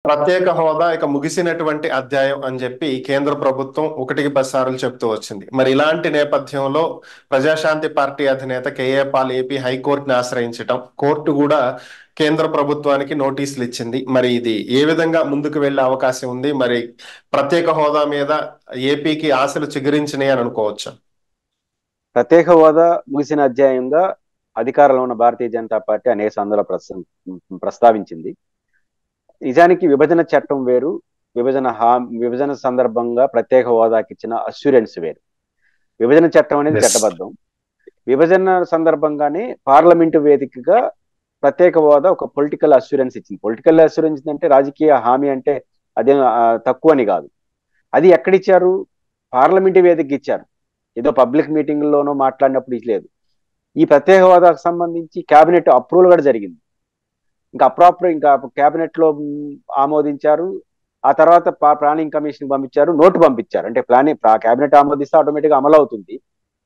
ప్రత్యేక హోదా ఇక ముగిసినటువంటి అధ్యాయం అని చెప్పి కేంద్ర ప్రభుత్వం ఒకటికి 10 సార్లు చెప్తూ వచ్చింది. మరి ఇలాంటి నేపథ్యంలో ప్రజాశాంతి పార్టీ అధినేత కేఏ పాల్ ఏపీ హైకోర్టుని ఆశ్రయించటం, కోర్టు కూడా కేంద్ర ప్రభుత్వానికి నోటీసులు ఇచ్చింది. మరి ఇది ఏ విధంగా ముందుకు వెళ్ళే అవకాశం ఉంది? మరి ప్రత్యేక హోదా మీద ఏపీకి ఆశలు చిగురించినాయి అని అనుకోవచ్చు. ప్రత్యేక హోదా ముగిసిన అధ్యాయంగా అధికారంలో ఉన్న భారతీయ జనతా పార్టీ అనేక సందర్భాల్లో ప్రస్తావించింది. నిజానికి విభజన చట్టం వేరు, విభజన సందర్భంగా ప్రత్యేక హోదాకి ఇచ్చిన అష్యూరెన్స్ వేరు. విభజన చట్టం అనేది చట్టబద్ధం. విభజన సందర్భంగానే పార్లమెంటు వేదికగా ప్రత్యేక హోదా ఒక పొలిటికల్ అష్యూరెన్స్ ఇచ్చింది. పొలిటికల్ అష్యూరెన్స్ అంటే రాజకీయ హామీ అంటే అదే తక్కువని కాదు. అది ఎక్కడిచ్చారు? పార్లమెంటు వేదికగా ఇచ్చారు. ఏదో పబ్లిక్ మీటింగ్లోనో మాట్లాడినప్పుడు ఇట్లేదు. ఈ ప్రత్యేక హోదాకు సంబంధించి కేబినెట్ అప్రూవల్ కూడా జరిగింది. ఇంకా కేబినెట్ లో ఆమోదించారు. ఆ తర్వాత ప్లానింగ్ కమిషన్ పంపించారు, నోటు పంపించారు. అంటే కేబినెట్ ఆమోదిస్తే ఆటోమేటిక్ గా అమలు అవుతుంది.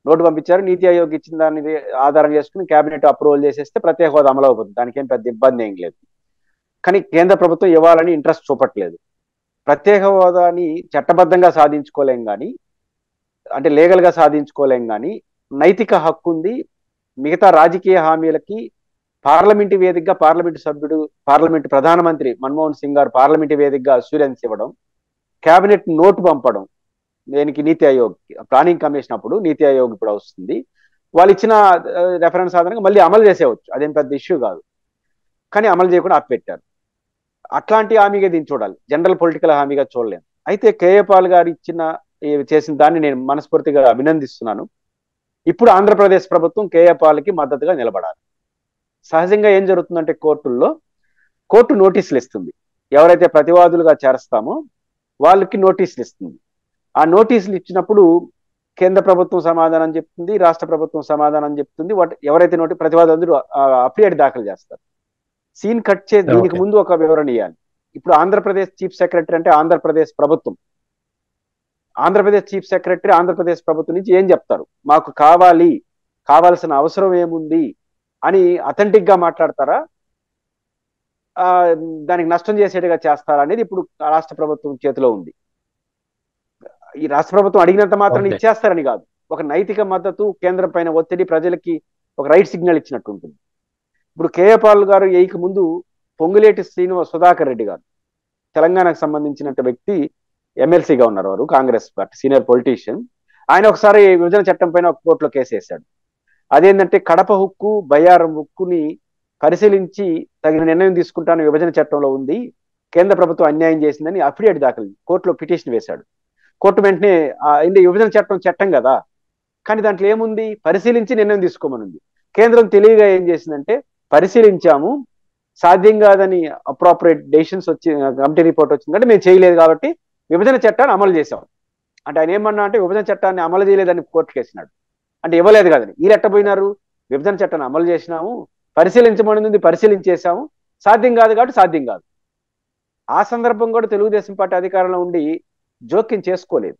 నోటు పంపించారు. నీతి ఆయోగ్ ఇచ్చిన దాన్ని ఆధారం చేసుకుని కేబినెట్ అప్రూవల్ చేసేస్తే ప్రత్యేక హోదా అమలు అవుతుంది. దానికి ఏం పెద్ద ఇబ్బంది ఏం లేదు. కానీ కేంద్ర ప్రభుత్వం ఇవ్వాలని ఇంట్రెస్ట్ చూపట్లేదు. ప్రత్యేక హోదాని చట్టబద్ధంగా సాధించుకోలేం కానీ, అంటే లీగల్ గా సాధించుకోలేం కానీ, నైతిక హక్కు ఉంది. మిగతా రాజకీయ హామీలకి పార్లమెంటు వేదికగా పార్లమెంటు సభ్యుడు, పార్లమెంటు ప్రధానమంత్రి మన్మోహన్ సింగ్ గారు పార్లమెంటు వేదికగా అష్యూరెన్స్ ఇవ్వడం, కేబినెట్ నోటు పంపడం, దేనికి నీతి ఆయోగ్ ప్లానింగ్ కమిషన్ అప్పుడు నీతి ఆయోగ్ ఇప్పుడు వస్తుంది. వాళ్ళు ఇచ్చిన రెఫరెన్స్ ఆధారంగా మళ్ళీ అమలు చేసేవచ్చు. అదేం పెద్ద ఇష్యూ కాదు. కానీ అమలు చేయకుండా ఆపిపెట్టారు. అట్లాంటి హామీగా దీన్ని చూడాలి, జనరల్ పొలిటికల్ హామీగా చూడలేము. అయితే కేఏ పాల్ గారు చేసిన దాన్ని నేను మనస్ఫూర్తిగా అభినందిస్తున్నాను. ఇప్పుడు ఆంధ్రప్రదేశ్ ప్రభుత్వం కేఏ పాల్కి మద్దతుగా నిలబడాలి. సహజంగా ఏం జరుగుతుందంటే కోర్టు నోటీసులు ఇస్తుంది. ఎవరైతే ప్రతివాదులుగా చేరస్తామో వాళ్ళకి నోటీసులు ఇస్తుంది. ఆ నోటీసులు ఇచ్చినప్పుడు కేంద్ర ప్రభుత్వం సమాధానం చెప్తుంది, రాష్ట్ర ప్రభుత్వం సమాధానం చెప్తుంది. ఎవరైతే ప్రతివాదులు అఫిడవిట్ దాఖలు చేస్తారు. సీన్ కట్ చేసి దీనికి ముందు ఒక వివరణ ఇవ్వాలి. ఇప్పుడు ఆంధ్రప్రదేశ్ చీఫ్ సెక్రటరీ అంటే ఆంధ్రప్రదేశ్ ప్రభుత్వం. ఆంధ్రప్రదేశ్ చీఫ్ సెక్రటరీ ఆంధ్రప్రదేశ్ ప్రభుత్వం నుంచి ఏం చెప్తారు? మాకు కావాల్సిన అవసరం ఏముంది అని అథెంటిక్ గా మాట్లాడతారా, దానికి నష్టం చేసేట్టుగా చేస్తారా అనేది ఇప్పుడు రాష్ట్ర ప్రభుత్వం చేతిలో ఉంది. ఈ రాష్ట్ర ప్రభుత్వం అడిగినంత మాత్రం ఇచ్చేస్తారని కాదు, ఒక నైతిక మద్దతు, కేంద్రం పైన ఒత్తిడి, ప్రజలకి ఒక రైట్ సిగ్నల్ ఇచ్చినట్టు ఉంటుంది. ఇప్పుడు కేఏ పాల్ గారు ముందు పొంగులేటి సుధాకర్ రెడ్డి గారు, తెలంగాణకు సంబంధించిన వ్యక్తి, ఎమ్మెల్సీగా ఉన్నారు వారు, కాంగ్రెస్ పార్టీ సీనియర్ పొలిటీషియన్. ఆయన ఒకసారి విభజన చట్టం పైన ఒక కోర్టులో కేసు వేశాడు. అదేంటంటే కడప హుక్కు, బయ్యారం హుక్కుని పరిశీలించి తగిన నిర్ణయం తీసుకుంటాను విభజన చట్టంలో ఉంది, కేంద్ర ప్రభుత్వం అన్యాయం చేసిందని అఫిడవిట్ దాఖలు కోర్టులో పిటిషన్ వేశాడు. కోర్టు వెంటనే విభజన చట్టం కదా, కానీ దాంట్లో ఏముంది? పరిశీలించి నిర్ణయం తీసుకోమనుంది. కేంద్రం తెలివిగా ఏం చేసిందంటే పరిశీలించాము, సాధ్యం కాదని అప్రాపరేట్ డెసిషన్స్ కమిటీ రిపోర్ట్ వచ్చింది అంటే మేము చేయలేదు కాబట్టి విభజన చట్టాన్ని అమలు చేశాం. అంటే ఆయన ఏమన్నా అంటే విభజన చట్టాన్ని అమలు చేయలేదని కోర్టుకు వేసినాడు. అంటే ఇవ్వలేదు కదని వీళ్ళు ఎట్టపోయినారు? విభజన చట్టాన్ని అమలు చేసినాము, పరిశీలించమని పరిశీలించేసాము, సాధ్యం కాదు కాబట్టి సాధ్యం కాదు. ఆ సందర్భం కూడా తెలుగుదేశం పార్టీ అధికారంలో ఉండి జోక్యం చేసుకోలేదు.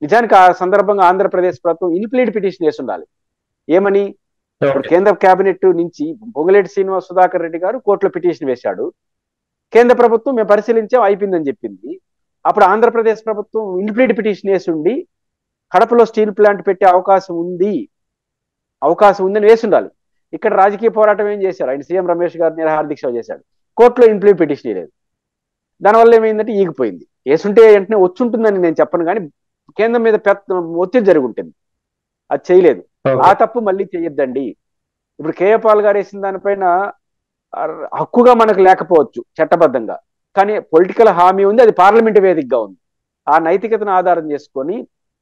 నిజానికి ఆ సందర్భంగా ఆంధ్రప్రదేశ్ ప్రభుత్వం ఇన్ప్లీడ్ పిటిషన్ వేసి ఉండాలి. ఏమని? ఇప్పుడు కేంద్ర కేబినెట్ నుంచి పొంగులేటి సుధాకర్ రెడ్డి గారు కోర్టులో పిటిషన్ వేశాడు. కేంద్ర ప్రభుత్వం మేము పరిశీలించాం, అయిపోయిందని చెప్పింది. అప్పుడు ఆంధ్రప్రదేశ్ ప్రభుత్వం ఇన్ప్లీడ్ పిటిషన్ వేసి ఉండి కడపలో స్టీల్ ప్లాంట్ పెట్టే అవకాశం ఉందని వేసి ఉండాలి. ఇక్కడ రాజకీయ పోరాటం ఏం చేశారు? ఆయన సీఎం రమేష్ గారు నిరాహార దీక్ష చేశాడు, కోర్టులో ఇన్ప్లీడ్ పిటిషన్ లేదు. దానివల్ల ఏమైందంటే ఈగిపోయింది. వేసుంటే వెంటనే వచ్చుంటుందని నేను చెప్పను, కానీ కేంద్రం మీద ఒత్తిడి జరిగి ఉంటుంది, అది చేయలేదు. ఆ తప్పు మళ్ళీ చేయొద్దండి. ఇప్పుడు కేఏ పాల్ గారు వేసిన దానిపైన హక్కుగా మనకు లేకపోవచ్చు చట్టబద్ధంగా, కానీ పొలిటికల్ హామీ ఉంది, అది పార్లమెంటు వేదికగా ఉంది. ఆ నైతికతను ఆధారం చేసుకొని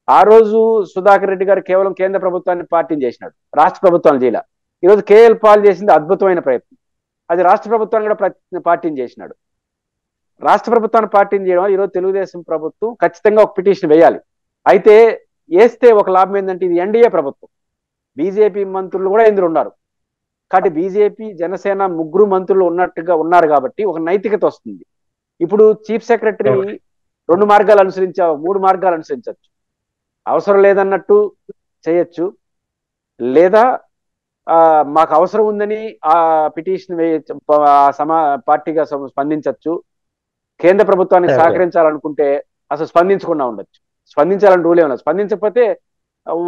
ఆ రోజు సుధాకర్ రెడ్డి గారు కేవలం కేంద్ర ప్రభుత్వాన్ని పార్టీని చేసినాడు, రాష్ట్ర ప్రభుత్వాన్ని చేయలే. ఈరోజు కేఎల్ పాల్ చేసింది అద్భుతమైన ప్రయత్నం, అది రాష్ట్ర ప్రభుత్వాన్ని కూడా పార్టీని చేసినాడు. రాష్ట్ర ప్రభుత్వాన్ని పార్టీని చేయడం ఈరోజు తెలుగుదేశం ప్రభుత్వం ఖచ్చితంగా ఒక పిటిషన్ వేయాలి. అయితే వేస్తే ఒక లాభం ఏంటంటే ఇది ఎన్డీఏ ప్రభుత్వం, బీజేపీ మంత్రులు కూడా ఇందులో ఉన్నారు కాబట్టి బీజేపీ జనసేన ముగ్గురు మంత్రులు ఉన్నారు కాబట్టి ఒక నైతికత వస్తుంది. ఇప్పుడు చీఫ్ సెక్రటరీ 2 మార్గాలు అనుసరించావు, 3 మార్గాలు అనుసరించవచ్చు. అవసరం లేదన్నట్టు చేయొచ్చు, లేదా మాకు అవసరం ఉందని ఆ పిటిషన్ పార్టీగా స్పందించవచ్చు, కేంద్ర ప్రభుత్వానికి ఓకే. సహకరించాలనుకుంటే అసలు స్పందించకుండా ఉండొచ్చు. స్పందించాలని రూల్ ఏమన్నా, స్పందించకపోతే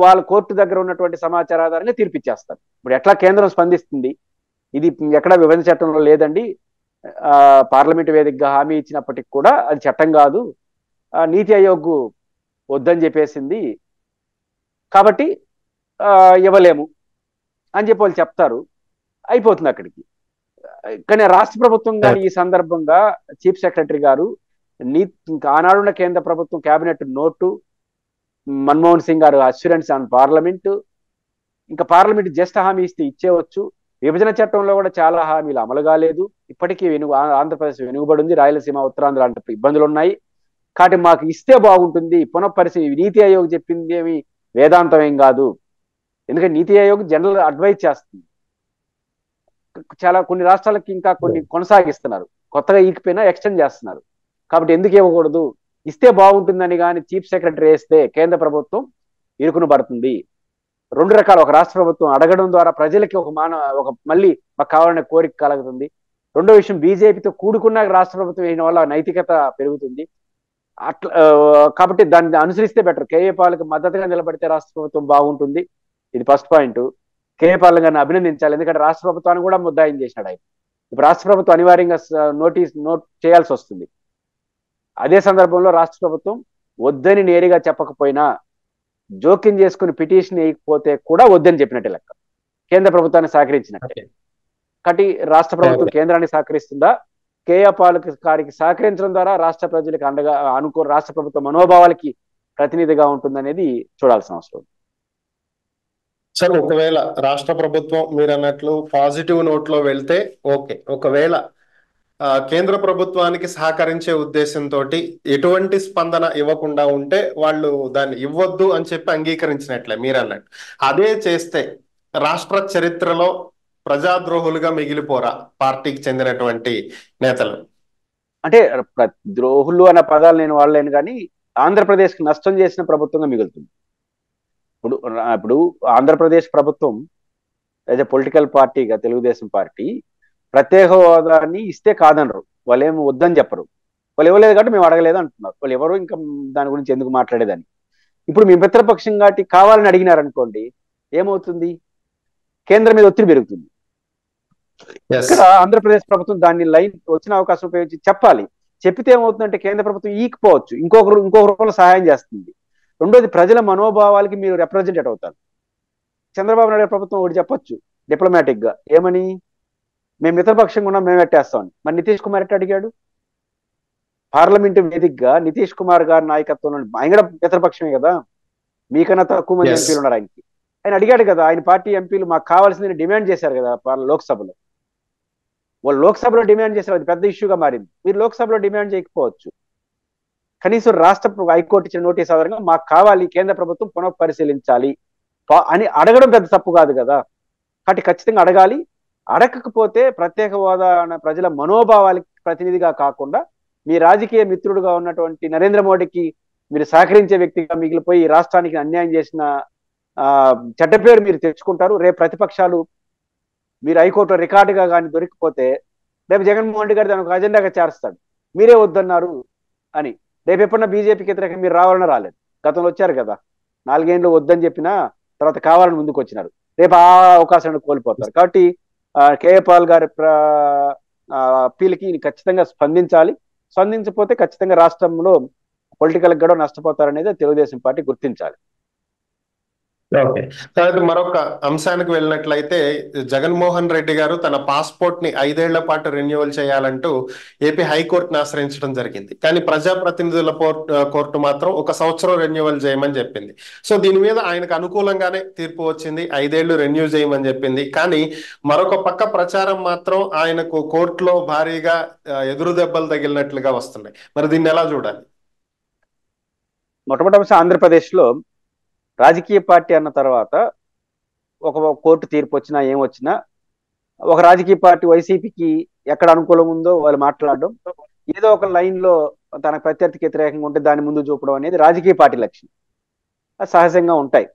వాళ్ళ కోర్టు దగ్గర ఉన్నటువంటి సమాచార ఆధారంగా తీర్పిచ్చేస్తారు. ఇప్పుడు ఎట్లా కేంద్రం స్పందిస్తుంది, ఇది ఎక్కడ విభజన చట్టంలో లేదండి, పార్లమెంట్ వేదికగా హామీ ఇచ్చినప్పటికి కూడా అది చట్టం కాదు, నీతి ఆయోగ్ వద్దని చెప్పేసింది కాబట్టి ఇవ్వలేము అని చెప్పి వాళ్ళు చెప్తారు, అయిపోతుంది అక్కడికి. కానీ రాష్ట్ర ప్రభుత్వం కానీ ఈ సందర్భంగా చీఫ్ సెక్రటరీ గారు ఆనాడున్న కేంద్ర ప్రభుత్వం కేబినెట్ నోటు, మన్మోహన్ సింగ్ గారు అష్యూరెన్స్ ఆన్ పార్లమెంట్, ఇంకా పార్లమెంట్ జస్ట్ హామీ ఇస్తే ఇచ్చేవచ్చు. విభజన చట్టంలో కూడా చాలా హామీలు అమలు కాలేదు, ఇప్పటికీ ఆంధ్రప్రదేశ్ వెనుకబడి ఉంది, రాయలసీమ ఉత్తరాంధ్ర అంటే ఇబ్బందులు ఉన్నాయి. కాబట్టి మాకు ఇస్తే బాగుంటుంది, పునఃపరిశీలి, నీతి ఆయోగ్ చెప్పింది ఏమి వేదాంతం ఏం కాదు, ఎందుకంటే నీతి ఆయోగ్ జనరల్ అడ్వైజ్ చేస్తుంది. చాలా కొన్ని రాష్ట్రాలకి ఇంకా కొన్ని కొనసాగిస్తున్నారు, కొత్తగా ఈకపోయినా ఎక్స్టెండ్ చేస్తున్నారు. కాబట్టి ఎందుకు ఇవ్వకూడదు, ఇస్తే బాగుంటుందని కానీ చీఫ్ సెక్రటరీ వేస్తే కేంద్ర ప్రభుత్వం ఇరుకును పడుతుంది. రెండు రకాల, ఒక రాష్ట్ర ప్రభుత్వం అడగడం ద్వారా ప్రజలకి ఒక మళ్ళీ మాకు కావాలనే కోరిక కలుగుతుంది. రెండో విషయం, బీజేపీతో కూడుకున్న రాష్ట్ర ప్రభుత్వం అయిన వల్ల నైతికత పెరుగుతుంది. అట్లా కాబట్టి దాన్ని అనుసరిస్తే బెటర్. కేఏ పాల్కి మద్దతుగా నిలబడితే రాష్ట్ర ప్రభుత్వం బాగుంటుంది. ఇది ఫస్ట్ పాయింట్. కేఏ పాల్ గారిని అభినందించాలి, ఎందుకంటే రాష్ట్ర ప్రభుత్వాన్ని కూడా ముద్దాయం చేసినాడు ఆయన. ఇప్పుడు రాష్ట్ర ప్రభుత్వం అనివార్యంగా నోట్ చేయాల్సి వస్తుంది. అదే సందర్భంలో రాష్ట్ర ప్రభుత్వం వద్దని నేరుగా చెప్పకపోయినా జోక్యం చేసుకుని పిటిషన్ వేయకపోతే కూడా వద్దని చెప్పినట్టే లెక్క, కేంద్ర ప్రభుత్వాన్ని సహకరించినట్టే. కాబట్టి రాష్ట్ర ప్రభుత్వం కేంద్రాన్ని సహకరిస్తుందా, కేఏ పాల్ గారికి సహకరించడం ద్వారా రాష్ట్ర ప్రజలకు అండగా రాష్ట్ర ప్రభుత్వ మనోభావాలకి ప్రతినిధిగా ఉంటుందనేది చూడాల్సిన అవసరం. సార్, ఒకవేళ రాష్ట్ర ప్రభుత్వం మీరు అన్నట్లు పాజిటివ్ నోట్ లో వెళ్తే ఓకే, ఒకవేళ కేంద్ర ప్రభుత్వానికి సహకరించే ఉద్దేశంతో ఎటువంటి స్పందన ఇవ్వకుండా ఉంటే వాళ్ళు దాన్ని ఇవ్వద్దు అని చెప్పి అంగీకరించినట్లే మీరు అన్నట్టు. అదే చేస్తే రాష్ట్ర చరిత్రలో ప్రజాద్రోహులుగా మిగిలిపోరా పార్టీకి చెందినటువంటి నేతలు? అంటే ద్రోహులు అన్న పదాలు నేను వాడలేను, కానీ ఆంధ్రప్రదేశ్కి నష్టం చేసిన ప్రభుత్వంగా మిగులుతుంది. ఇప్పుడు ఆంధ్రప్రదేశ్ ప్రభుత్వం యాజ్ ఎ పొలిటికల్ పార్టీగా, తెలుగుదేశం పార్టీ ప్రత్యేక హోదాని ఇస్తే కాదనరు, వాళ్ళు ఏమి వద్దని చెప్పరు. వాళ్ళు ఇవ్వలేదు కాబట్టి మేము అడగలేదు అంటున్నారు. వాళ్ళు ఎవరు ఇంకా దాని గురించి ఎందుకు మాట్లాడేదని. ఇప్పుడు మీ మిత్రపక్షం కాబట్టి కావాలని అడిగినారనుకోండి, ఏమవుతుంది, కేంద్రం మీద ఒత్తిడి పెరుగుతుంది. ఇక్కడ ఆంధ్రప్రదేశ్ ప్రభుత్వం దాన్ని లైన్ వచ్చిన అవకాశం ఉపయోగించి చెప్పాలి. చెప్పితే ఏమవుతుందంటే కేంద్ర ప్రభుత్వం ఈకపోవచ్చు, ఇంకొక రూపంలో సహాయం చేస్తుంది. రెండోది, ప్రజల మనోభావాలకి మీరు రిప్రజెంటేట్ అవుతారు. చంద్రబాబు నాయుడు ప్రభుత్వం ఒకటి చెప్పొచ్చు డిప్లొమాటిక్ గా, ఏమని, మేము మిత్రపక్షంగా ఉన్నాం, మేము పెట్టేస్తామని. మరి నితీష్ కుమార్ ఎట్లా అడిగాడు? పార్లమెంటు వేదికగా నితీష్ కుమార్ గారి నాయకత్వంలో, ఆయన కూడా మిత్రపక్షమే కదా, మీకన్నా తక్కువ మంది ఎంపీలు ఉన్నారు ఆయనకి, ఆయన అడిగాడు కదా. ఆయన పార్టీ ఎంపీలు మాకు కావాల్సిందని డిమాండ్ చేశారు కదా లోక్సభలో. వాళ్ళు లోక్సభలో డిమాండ్ చేశారు, అది పెద్ద ఇష్యూగా మారింది. మీరు లోక్సభలో డిమాండ్ చేయకపోవచ్చు, కనీసం రాష్ట్ర హైకోర్టు ఇచ్చిన నోటీస్ ఆధారంగా మాకు కావాలి, కేంద్ర ప్రభుత్వం పునఃపరిశీలించాలి అని అడగడం పెద్ద తప్పు కాదు కదా. కాబట్టి ఖచ్చితంగా అడగాలి. అడగకపోతే ప్రత్యేక హోదా అన్న ప్రజల మనోభావాలకి ప్రతినిధిగా కాకుండా మీ రాజకీయ మిత్రుడుగా ఉన్నటువంటి నరేంద్ర మోడీకి మీరు సహకరించే వ్యక్తిగా మిగిలిపోయి రాష్ట్రానికి అన్యాయం చేసిన చెడ్డ పేరు మీరు తెచ్చుకుంటారు. రేపు ప్రతిపక్షాలు మీరు హైకోర్టులో రికార్డుగా కానీ దొరికిపోతే రేపు జగన్మోహన్ రెడ్డి గారు దానికి ఒక అజెండాగా చేరుస్తాడు, మీరే వద్దన్నారు అని. రేపు ఎప్పుడన్నా బీజేపీకి వ్యతిరేకంగా మీరు రావాలన్నా రాలేదు. గతంలో వచ్చారు కదా, 4 ఏళ్ళు వద్దని చెప్పినా తర్వాత కావాలని ముందుకు వచ్చినారు. రేపు ఆ అవకాశాన్ని కోల్పోతారు. కాబట్టి కేఏ పాల్ గారి అప్పీల్కి ఖచ్చితంగా స్పందించాలి. స్పందించకపోతే ఖచ్చితంగా రాష్ట్రంలో పొలిటికల్ కూడా నష్టపోతారనేది తెలుగుదేశం పార్టీ గుర్తించాలి. ఓకే. తర్వాత మరొక అంశానికి వెళ్ళినట్లయితే, జగన్మోహన్ రెడ్డి గారు తన పాస్పోర్ట్ ని 5 ఏళ్ల పాటు రెన్యువల్ చేయాలంటూ ఏపీ హైకోర్టును ఆశ్రయించడం జరిగింది. కానీ ప్రజాప్రతినిధుల కోర్టు మాత్రం 1 సంవత్సరం రెన్యువల్ చేయమని చెప్పింది. సో దీని మీద ఆయనకు అనుకూలంగానే తీర్పు వచ్చింది, 5 ఏళ్లు రెన్యూ చేయమని చెప్పింది. కానీ మరొక పక్క ప్రచారం మాత్రం ఆయనకు కోర్టులో భారీగా ఎదురు దెబ్బలు తగిలినట్లుగా వస్తున్నాయి. మరి దీన్ని ఎలా చూడాలి? మొట్టమొదటి ఆంధ్రప్రదేశ్ లో రాజకీయ పార్టీ అన్న తర్వాత ఒక కోర్టు తీర్పు వచ్చినా ఏమొచ్చినా ఒక రాజకీయ పార్టీ వైసీపీకి ఎక్కడ అనుకూలం ఉందో వాళ్ళు మాట్లాడడం, ఏదో ఒక లైన్ లో తన ప్రత్యర్థికి వ్యతిరేకంగా ఉంటే దాన్ని ముందు చూపడం అనేది రాజకీయ పార్టీ లక్ష్యం. అది సహజంగా ఉంటాయి.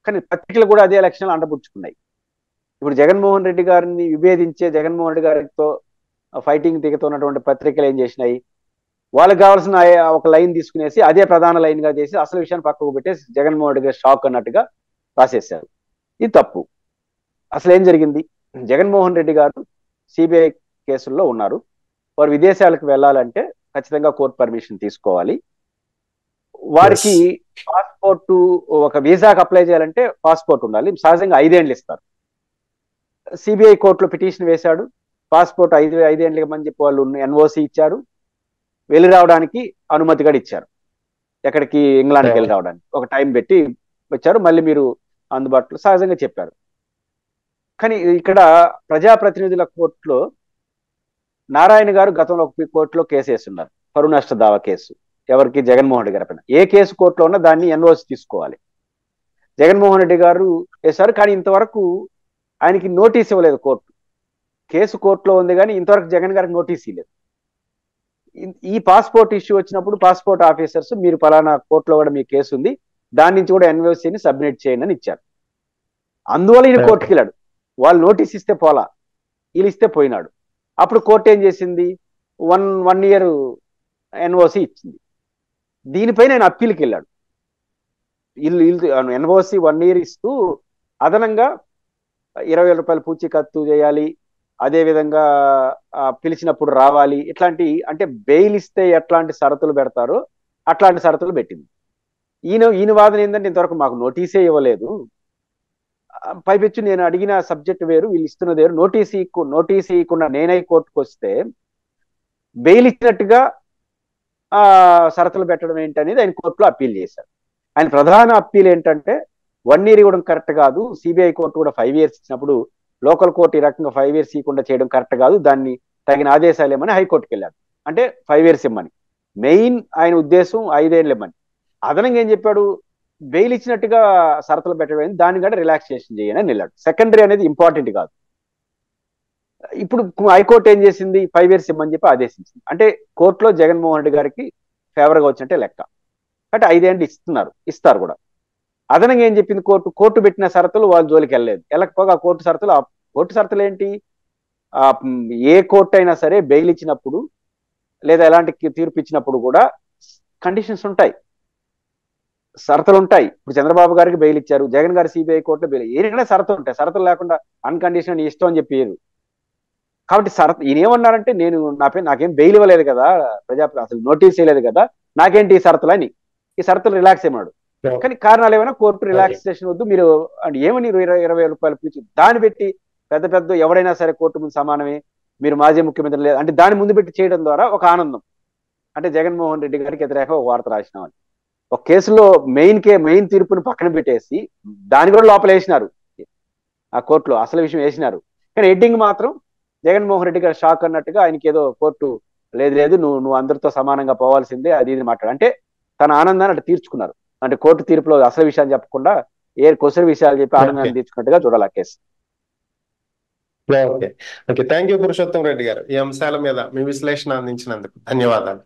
కానీ పత్రికలు కూడా అదే లక్ష్యాలు అండపుచ్చుకున్నాయి. ఇప్పుడు జగన్మోహన్ రెడ్డి గారిని విభేదించే, జగన్మోహన్ రెడ్డి గారితో ఫైటింగ్ దిగుతున్నటువంటి పత్రికలు ఏం చేసినాయి, వాళ్ళకి కావాల్సిన ఒక లైన్ తీసుకునేసి అదే ప్రధాన లైన్ గా చేసి అసలు విషయాన్ని పక్కకు పెట్టేసి జగన్మోహన్ రెడ్డి గారు షాక్ అన్నట్టుగా రాసేశారు. ఇది తప్పు. అసలు ఏం జరిగింది? జగన్మోహన్ రెడ్డి గారు సిబిఐ కేసుల్లో ఉన్నారు. వారు విదేశాలకు వెళ్ళాలంటే ఖచ్చితంగా కోర్టు పర్మిషన్ తీసుకోవాలి. వారికి పాస్పోర్ట్, ఒక వీసాకి అప్లై చేయాలంటే పాస్పోర్ట్ ఉండాలి. సహజంగా 5 ఏళ్ళు ఇస్తారు. సిబిఐ కోర్టులో పిటిషన్ వేశాడు. పాస్పోర్ట్ 5 ఏళ్ళకి అని చెప్పి వాళ్ళు ఎన్ఓసి ఇచ్చారు. వెళ్ళి రావడానికి అనుమతి కూడా ఇచ్చారు. ఎక్కడికి? ఇంగ్లాండ్కి వెళ్ళి రావడానికి ఒక టైం పెట్టి వచ్చారు. మళ్ళీ మీరు అందుబాటులో సహజంగా చెప్పారు. కానీ ఇక్కడ ప్రజాప్రతినిధుల కోర్టులో నారాయణ గారు గతంలో ఒక కోర్టులో కేసు వేస్తున్నారు, పరువు నష్ట దావా కేసు. ఎవరికి? జగన్మోహన్ రెడ్డి గారి పైన. ఏ కేసు కోర్టులో ఉన్నా దాన్ని ఎన్ఓసి తీసుకోవాలి. జగన్మోహన్ రెడ్డి గారు వేశారు, కానీ ఇంతవరకు ఆయనకి నోటీస్ ఇవ్వలేదు కోర్టు. కేసు కోర్టులో ఉంది కానీ ఇంతవరకు జగన్ గారికి నోటీస్ ఇవ్వలేదు. ఈ పాస్పోర్ట్ ఇష్యూ వచ్చినప్పుడు పాస్పోర్ట్ ఆఫీసర్స్ మీరు పలానా కోర్టులో కూడా మీ కేసు ఉంది, దాని నుంచి కూడా ఎన్ఓసిని సబ్మిట్ చేయండి అని ఇచ్చారు. అందువల్ల ఈయన కోర్టుకి వెళ్ళాడు. వాళ్ళు నోటీస్ ఇస్తే పోలా, వీళ్ళు ఇస్తే పోయినాడు. అప్పుడు కోర్టు ఏం చేసింది? వన్ ఇయర్ ఎన్ఓసి ఇచ్చింది. దీనిపైన ఆయన అప్పీల్కి వెళ్ళాడు. వీళ్ళు ఎన్ఓసి 1 ఇయర్ ఇస్తూ అదనంగా 20,000 రూపాయలు పూచీకత్తు చేయాలి, అదేవిధంగా పిలిచినప్పుడు రావాలి, ఇట్లాంటి, అంటే బెయిల్ ఇస్తే ఎట్లాంటి షరతులు పెడతారో అట్లాంటి షరతులు పెట్టింది. ఈయన వాదన ఏంటంటే ఇంతవరకు మాకు నోటీసే ఇవ్వలేదు, పైపెచ్చు నేను అడిగిన సబ్జెక్ట్ వేరు, వీళ్ళు ఇస్తున్నది వేరు, నోటీస్ ఇవ్వకుండా నేనై కోర్టుకు వస్తే బెయిల్ ఇచ్చినట్టుగా షరతులు పెట్టడం ఏంటనేది ఆయన కోర్టులో అప్పీల్ చేశారు. ఆయన ప్రధాన అప్పీల్ ఏంటంటే 1 ఇయర్ ఇవ్వడం కరెక్ట్ కాదు, సిబిఐ కోర్టు కూడా 5 ఇయర్స్ ఇచ్చినప్పుడు లోకల్ కోర్టు ఈ రకంగా 5 ఇయర్స్ ఇవ్వకుండా చేయడం కరెక్ట్ కాదు, దాన్ని తగిన ఆదేశాలు ఇవ్వమని హైకోర్టుకి వెళ్ళాడు. అంటే 5 ఇయర్స్ ఇవ్వమని. మెయిన్ ఆయన ఉద్దేశం 5 ఏళ్ళు ఇవ్వమని. అదనంగా ఏం చెప్పాడు? బెయిల్ ఇచ్చినట్టుగా షరతులు పెట్టడం, దాన్ని కూడా రిలాక్సేషన్ చేయని అని వెళ్ళాడు. సెకండరీ అనేది ఇంపార్టెంట్ కాదు. ఇప్పుడు హైకోర్టు ఏం చేసింది? 5 ఇయర్స్ ఇవ్వమని చెప్పి ఆదేశించింది. అంటే కోర్టులో జగన్మోహన్ రెడ్డి గారికి ఫేవర్గా వచ్చినట్టే లెక్క. అంటే 5 ఏళ్ళు ఇస్తారు కూడా. అదనంగా ఏం చెప్పింది కోర్టు పెట్టిన షరతులు వాళ్ళ జోలికి వెళ్ళకపోగా కోర్టు షరతులు ఏంటి? ఏ కోర్టు అయినా సరే బెయిల్ ఇచ్చినప్పుడు లేదా ఎలాంటి తీర్పు ఇచ్చినప్పుడు కూడా కండిషన్స్ ఉంటాయి, షరతులు ఉంటాయి. ఇప్పుడు చంద్రబాబు గారికి బెయిల్ ఇచ్చారు, జగన్ గారు సిబిఐ కోర్టులో బెయిల్, ఏదైనా షరతులు ఉంటాయి. షరతులు లేకుండా అన్కండిషనల్ ఇష్టం అని చెప్పారు. కాబట్టి ఈయన ఏమన్నారంటే, నాకేం బెయిల్ ఇవ్వలేదు కదా, అసలు నోటీస్ చేయలేదు కదా, నాకేంటి ఈ షరతులు అని, ఈ షరతులు రిలాక్స్ అయ్యాడు. కానీ కారణాలు ఏమైనా కోర్టు రిలాక్సేషన్ వద్దు మీరు అంటే ఏమని 20,000 రూపాయలు పూచి దాన్ని పెట్టి పెద్ద ఎవరైనా సరే కోర్టు ముందు సమానమే, మీరు మాజీ ముఖ్యమంత్రి లేదు అంటే దాని ముందు పెట్టి చేయడం ద్వారా ఒక ఆనందం. అంటే జగన్మోహన్ రెడ్డి గారికి వ్యతిరేకంగా ఒక వార్త రాసినామని ఒక కేసులో మెయిన్ తీర్పును పక్కన పెట్టేసి దాని కూడా లోపల వేసినారు, ఆ కోర్టులో అసలు విషయం వేసినారు. కానీ హెడ్డింగ్ మాత్రం జగన్మోహన్ రెడ్డి గారు షాక్ అన్నట్టుగా ఆయనకి ఏదో కోర్టు లేదు నువ్వు అందరితో సమానంగా పోవాల్సిందే అది ఇది మాట్లాడు. అంటే తన ఆనందాన్ని అటు తీర్చుకున్నారు. అంటే కోర్టు తీర్పులో అసలు విషయాన్ని చెప్పకుండా కొసరి విషయాలు చెప్పి ఆనందాన్ని తీర్చుకున్నట్టుగా చూడాలి ఆ case. Okay, thank you Purushottam Reddy గారు. ఈ అంశాల మీద మీ విశ్లేషణ అందించినందుకు ధన్యవాదాలు.